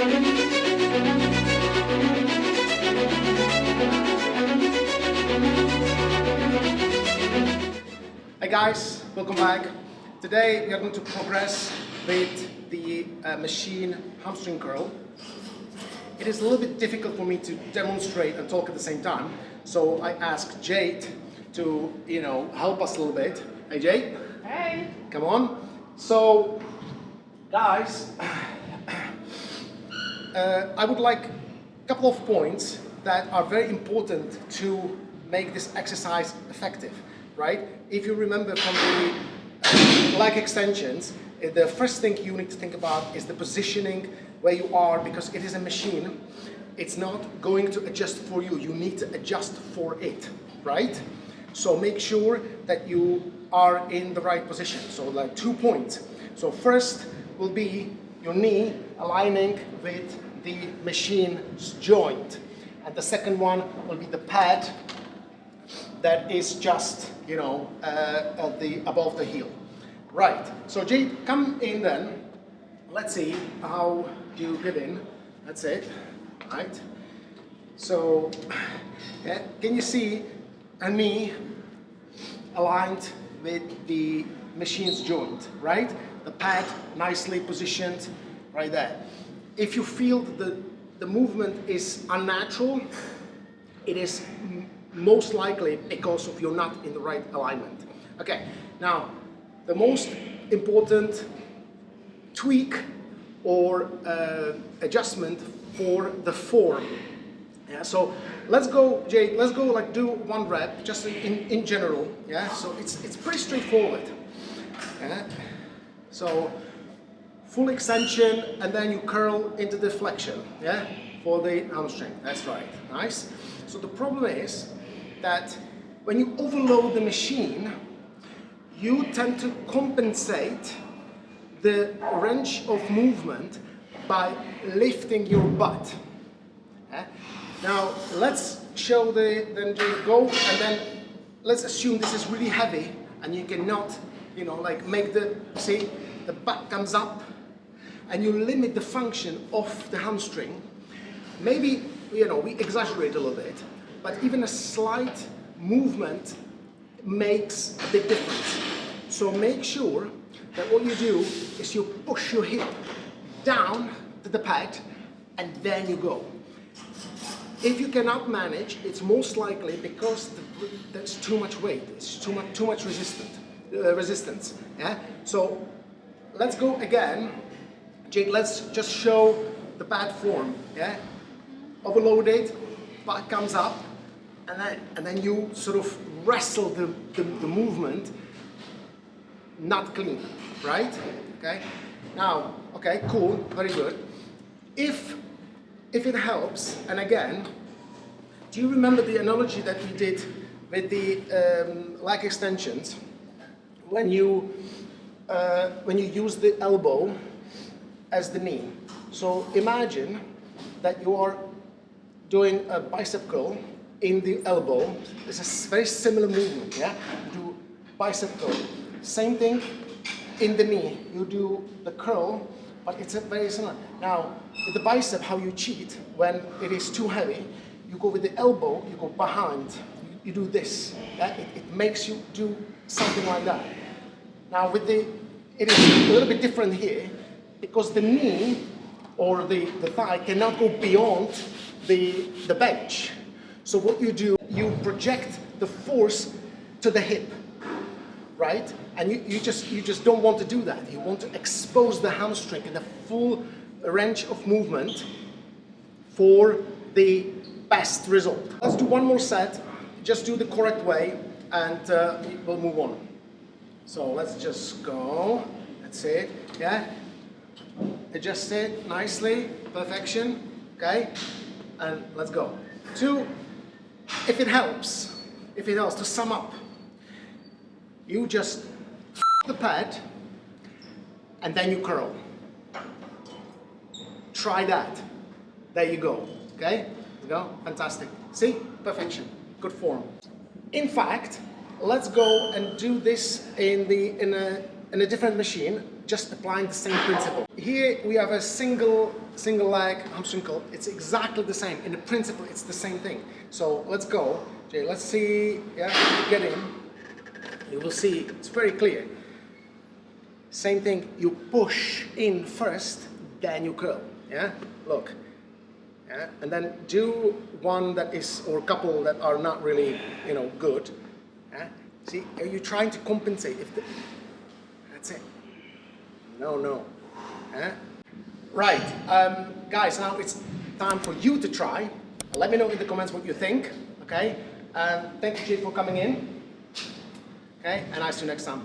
Hey guys, welcome back. Today we are going to progress with the machine hamstring curl. It is a little bit difficult for me to demonstrate and talk at the same time, so I asked Jade to, help us a little bit. Hey Jade. Hey. Come on. So, guys, I would like a couple of points that are very important to make this exercise effective. Right? If you remember from the leg extensions, the first thing you need to think about is the positioning where you are, because it is a machine. It's not going to adjust for you. You need to adjust for it, right? So make sure that you are in the right position. So like 2 points. So first will be your knee aligning with the machine's joint. And the second one will be the pad that is just, above the heel. Right, so Jade, come in then. Let's see how you get in. That's it, right? So, yeah, can you see a knee aligned with the machine's joint, right? The pad nicely positioned right there. If you feel that the movement is unnatural, it is most likely because of you're not in the right alignment. Okay, now the most important tweak or adjustment for the form. Yeah, so let's go, Jade, let's go like do 1 rep just in general. Yeah, so it's pretty straightforward. Yeah. So full extension and then you curl into the flexion. Yeah, for the hamstring. That's right. Nice. So the problem is that when you overload the machine, you tend to compensate the range of movement by lifting your butt. Now let's show then go, and then let's assume this is really heavy and you cannot, make see, the butt comes up and you limit the function of the hamstring. Maybe, we exaggerate a little bit, but even a slight movement makes a big difference. So make sure that what you do is you push your hip down to the pad and then you go. If you cannot manage, it's most likely because there's too much weight, it's too much resistance. Yeah? So let's go again. Jade, let's just show the pad form. Yeah? Overload it, butt comes up, and then you sort of wrestle the movement, not clean, right? Okay. Now, okay, cool, very good. If it helps, and again, do you remember the analogy that we did with the leg extensions? When you use the elbow as the knee. So imagine that you are doing a bicep curl in the elbow. It's a very similar movement, yeah? You do bicep curl. Same thing in the knee. You do the curl, but it's very similar. Now, with the bicep, how you cheat, when it is too heavy, you go with the elbow, you go behind, you do this. Yeah? It makes you do something like that. Now, it is a little bit different here, because the knee or the thigh cannot go beyond the bench. So what you do, you project the force to the hip, right? And you just don't want to do that. You want to expose the hamstring in the full range of movement for the best result. Let's do 1 more set, just do the correct way, and we'll move on. So let's just go, that's it, yeah? Adjust it nicely, perfection, okay? And let's go. 2, if it helps to sum up, you just the pad and then you curl. Try that. There you go. Okay? There you go. Fantastic. See? Perfection. Good form. In fact, let's go and do this in a different machine. just applying the same principle. Here we have a single leg hamstring curl. It's exactly the same. In the principle, it's the same thing. So let's go. Jay, let's see. Yeah, if you get in, you will see it's very clear. Same thing. You push in first, then you curl. Yeah, look. Yeah, and then do one that is, or a couple that are not really, you know, good. Yeah? See, are you trying to compensate? That's it. No. Yeah? Right, guys, now it's time for you to try. Let me know in the comments what you think, okay? Thank you, Jade, for coming in. Okay, and I'll see you next time.